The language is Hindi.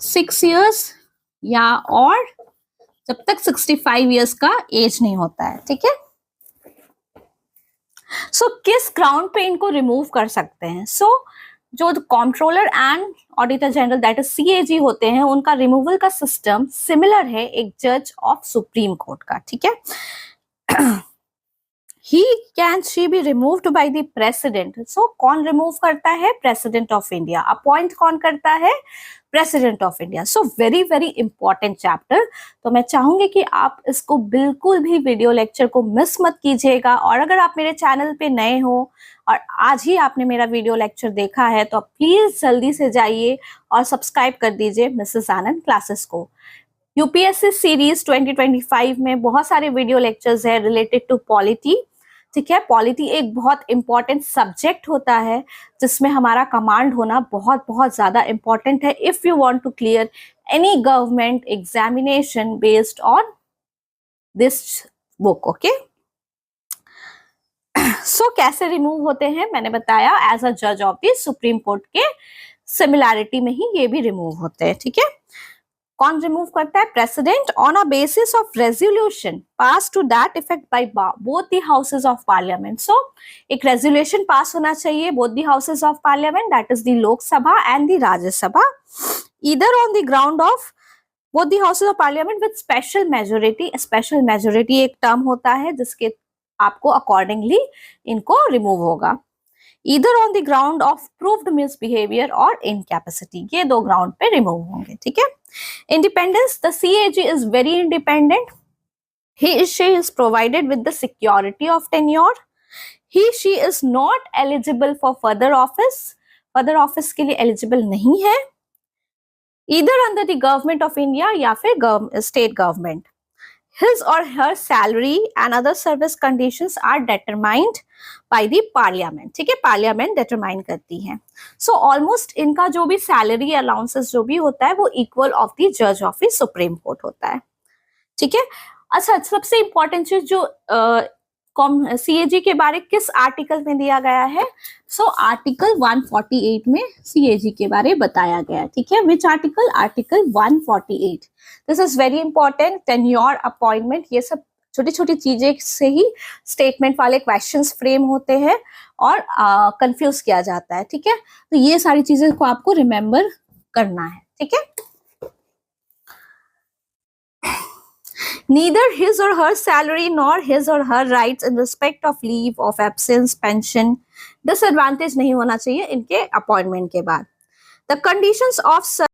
6 years या और जब तक 65 years का एज नहीं होता है, ठीक है। सो किस ग्राउंड पे इनको रिमूव कर सकते हैं? जो controller and auditor general that is CAG होते हैं, उनका रिमूवल का सिस्टम सिमिलर है एक जज ऑफ सुप्रीम कोर्ट का, ठीक है। He can she be removed by the president? So कौन रिमूव करता है? President of India. अपॉइंट कौन करता है? President of India. So very very important chapter. तो मैं चाहूंगी कि आप इसको बिल्कुल भी वीडियो लेक्चर को मिस मत कीजिएगा। और अगर आप मेरे चैनल पे नए हो और आज ही आपने मेरा वीडियो लेक्चर देखा है तो प्लीज जल्दी से जाइए और सब्सक्राइब कर दीजिए मिसेस आनंद क्लासेस को। यूपीएससी सीरीज 2025 में बहुत सारे वीडियो लेक्चर्स है रिलेटेड टू पॉलिटी, ठीक है। पॉलिटी एक बहुत इंपॉर्टेंट सब्जेक्ट होता है जिसमें हमारा कमांड होना बहुत बहुत ज्यादा इंपॉर्टेंट है if you want to clear any government examination based on this book, okay. So कैसे रिमूव होते हैं मैंने बताया, एज अ जज ऑफ द सुप्रीम कोर्ट के सिमिलैरिटी में ही ये भी रिमूव होते हैं, ठीक है। कौन रिमूव करता है? President on a basis of resolution pass to that effect by both the houses of parliament. So एक रेजोल्यूशन पास होना चाहिए both the houses of parliament that is the Lok Sabha and the Rajya Sabha, either on the ground of both the houses of parliament with special majority. Special majority एक टर्म होता है जिसके आपको अकॉर्डिंगली इनको रिमूव होगा। either on the ground of proved misbehavior or incapacity, ये दो ग्राउंड पे रिमूव होंगे, ठीक है। Independence, the CAG is very independent. She is provided with the security of tenure. She is not eligible for further office. further office के लिए eligible नहीं है, either under the government of India या फिर state government. His or her salary and other service conditions are determined by the parliament, ठीक है। पार्लियामेंट डिटरमाइन करती है। सो ऑलमोस्ट इनका जो भी सैलरी अलाउंसेस जो भी होता है वो इक्वल ऑफ द जज ऑफ द सुप्रीम कोर्ट होता है, ठीक है। अच्छा, सबसे इंपॉर्टेंट चीज जो सीएजी के बारे किस आर्टिकल में दिया गया है? सो आर्टिकल 148 में सीएजी के बारे बताया गया है, ठीक है। Which article? Article 148। This is very important. Tenure, appointment, ये सब छोटी छोटी चीजें से ही स्टेटमेंट वाले क्वेश्चंस फ्रेम होते हैं और कंफ्यूज किया जाता है, ठीक है। तो ये सारी चीजें को आपको रिमेम्बर करना है, ठीक है। Neither his or her salary nor his or her rights in respect of leave of absence, pension, disadvantage नहीं होना चाहिए इनके अपॉइंटमेंट के बाद। The conditions of